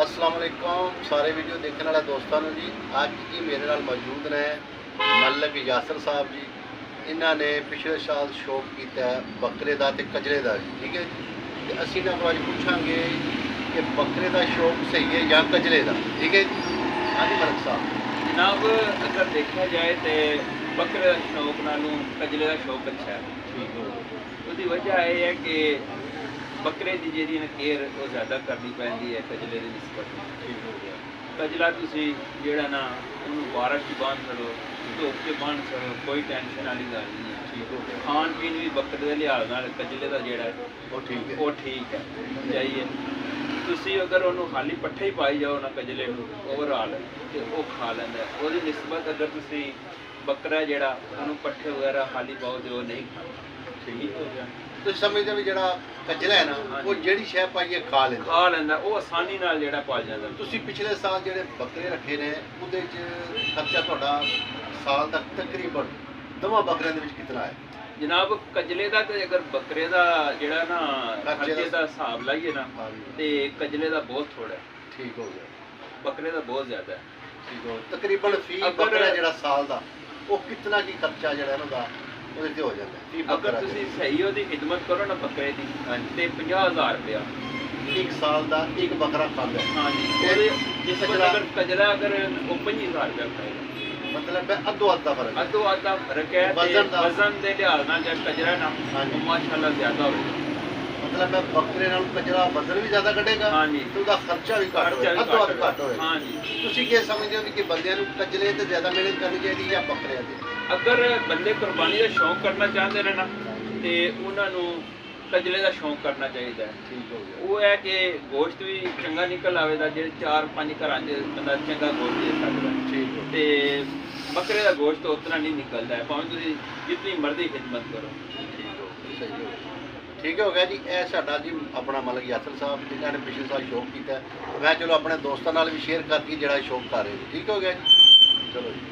अस्सलाम वालेकुम सारे वीडियो देखने वाले दोस्तों जी। अज जी मेरे नाल मौजूद ने मलक यासर साहब जी। इन्होंने पिछले साल शौक किया बकरे का तो कजरे का भी, ठीक है जी। तो असी इन्होंने अज पूछांगे कि बकरे का शौक सही है या कजरे का, ठीक है जी। हाँ जी मलक साहब। जनाब अगर देखा जाए तो बकरे का शौक नालों कजले का शौक अच्छा है। ठीक हो उसकी वजह यह है कि बकरे की जी केयर वो ज़्यादा करनी पैंती है कजले की निस्बत। ठीक हो गया। कजला तुसी जेड़ा ना उन्होंने बारिश च बांध छड़ो, धुप च बांध छड़ो, कोई टेंशन वाली गल नहीं है। ठीक हो गया। खान पीन भी बकरे के लिहाज नाल कजले का जेड़ा वो ठीक है। वो ठीक है जाइए। तुसी अगर उन्होंने खाली पट्ठे ही पाई जाओ ना कजले में ओवरऑल तो वो खा लेंदा है। उसकी निस्बत अगर तुसी बकरा जेड़ा उन्होंने पट्ठे वगैरह खाली पाओ तो वो नहीं खाता। ठीक हो गया। तो समझते भी जो कजला है ना वो जी शह पाइए खा लेंदा खा लेंदा वो आसानी नाल जेड़ा पल जाता। ਤੁਸੀਂ ਪਿਛਲੇ ਸਾਲ ਜਿਹੜੇ ਬੱਕਰੇ ਰੱਖੇ ਨੇ ਉਹਦੇ 'ਚ ਖਰਚਾ ਤੁਹਾਡਾ ਸਾਲ ਦਾ ਤਕਰੀਬਨ ਦੋਵਾਂ ਬੱਕਰਿਆਂ ਦੇ ਵਿੱਚ ਕਿੰਨਾ ਹੈ? जनाब कजले का तो अगर बकरे का जेड़ा ना खर्चे का हिसाब लाइए ना तो कजले का बहुत थोड़ा है। ठीक हो गया। बकरे का बहुत ज़्यादा है। ठीक हो तकरीबन फी बकरा ਜਿਹੜਾ ਸਾਲ ਦਾ ਉਹ ਕਿੰਨਾ ਕੀ ਖਰਚਾ ਜਿਹੜਾ ਇਹਨਾਂ ਦਾ ਉਹਦੇ ਤੇ ਹੋ ਜਾਂਦਾ ਫੀ अगर ਬੱਕਰਾ तुसी सही ਉਹਦੀ खिदमत करो ना बकरे की तो 50,000 रुपया ਇੱਕ ਸਾਲ ਦਾ ਇੱਕ ਬੱਕਰਾ ਖਾਂਦਾ ਹੈ। हाँ जी। जिस अगर कजला अगर वो 25,000 रुपया खाएगा मतलब है अद्धो अद्धा फर्क है। अद्धो अद्धा फर्क है। वजन के लिहाज नाल जब कजरा ना वो माशाल्लाह ज़्यादा होगा। मतलब मैं बकरे ਨਾਲ ਕਜਰਾ ਵਜ਼ਨ ਵੀ ਜ਼ਿਆਦਾ ਕੱਢੇਗਾ हाँ जी। ਤੇ ਉਹਦਾ ਖਰਚਾ ਵੀ ਘੱਟ ਹੋਏਗਾ ਅੱਧੋ ਅੱਧ ਘੱਟ ਹੋਏਗਾ। हाँ जी। ਤੁਸੀਂ ਕੀ ਸਮਝਦੇ ਹੋ ਕਿ ਬੰਦਿਆਂ ਨੂੰ ਕਜਲੇ ਤੇ ਜ਼ਿਆਦਾ ਮਿਹਨਤ ਕਰਨੀ ਚਾਹੀਦੀ ਜਾਂ ਬੱਕਰਿਆਂ ਤੇ? अगर बंदे कुर्बानी का शौक करना चाहते हैं ना तो उन्होंने कजले का शौक करना चाहिए। ठीक हो गया। वो है कि गोश्त भी चंगा निकल आएगा जो 4-5 घर बंदा चंगा गोश्त दे सकता है। ठीक हो तो बकरे का गोश्त तो उतना नहीं निकलता है भावें तुम जितनी मर्जी खिदमत करो। सही हो ठीक हो गया जी। यह साडा जी अपना मलक यासर साहब जिन्होंने ने पिछले साल शौक किया मैं चलो अपने दोस्तों नाल भी शेयर करके जरा शौक कर रहे। ठीक हो गया जी। चलो जी।